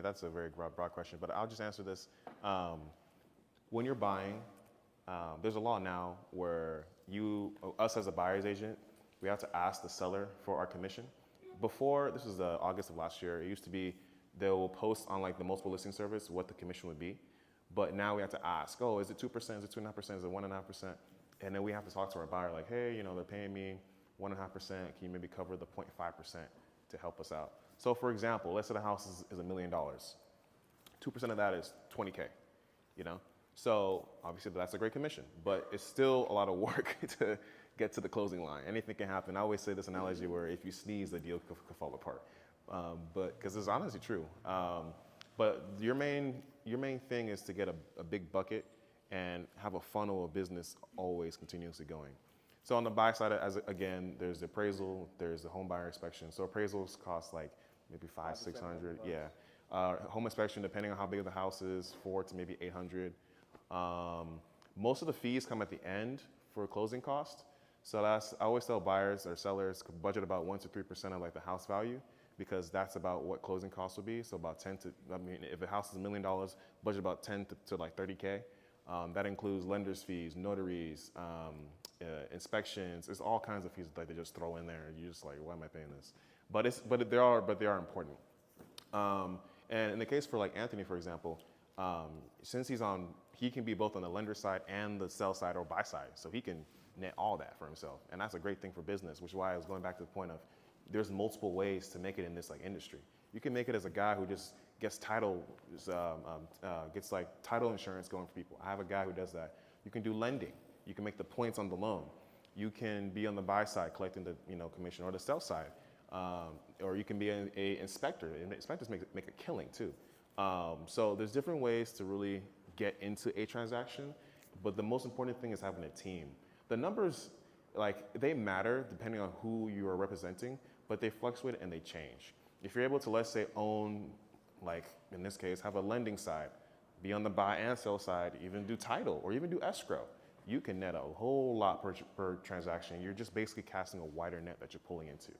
mean, that's a very broad question, but I'll just answer this. When you're buying, there's a law now where us as a buyer's agent, we have to ask the seller for our commission. Before, this was August of last year, it used to be they'll post on like the multiple listing service what the commission would be. But now we have to ask, oh, is it 2%, is it 2.5%, is it 1.5%? And then we have to talk to our buyer like, hey, they're paying me 1.5%, can you maybe cover the 0.5% to help us out? So for example, let's say the house is $1 million. 2% of that is 20K, you know? So obviously that's a great commission, but it's still a lot of work to get to the closing line. Anything can happen. I always say this analogy where if you sneeze, the deal could fall apart. But because it's honestly true. But your main thing is to get a big bucket and have a funnel of business always continuously going. So on the buy side, again, there's the appraisal, there's the home buyer inspection. So appraisals cost like maybe $500-600, yeah. Home inspection, depending on how big the house is, $400 to maybe $800. Most of the fees come at the end for closing cost. So I always tell buyers or sellers to budget about 1 to 3% of like the house value, because that's about what closing costs will be. So about if a house is $1 million, budget about 10 to like 30K. That includes lender's fees, notaries, inspections. There's all kinds of fees that they just throw in there. You're just like, why am I paying this? But they are important. And in the case for like Anthony, for example, since he can be both on the lender side and the sell side or buy side, so he can net all that for himself, and that's a great thing for business. Which is why I was going back to the point of there's multiple ways to make it in this like industry. You can make it as a guy who just gets gets like title insurance going for people. I have a guy who does that. You can do lending. You can make the points on the loan. You can be on the buy side collecting the commission, or the sell side, or you can be an inspector. And inspectors make a killing too. So there's different ways to really get into a transaction, but the most important thing is having a team. The numbers, like, they matter depending on who you are representing, but they fluctuate and they change. If you're able to, let's say, own, like in this case, have a lending side, be on the buy and sell side, even do title or even do escrow, you can net a whole lot per transaction. You're just basically casting a wider net that you're pulling into.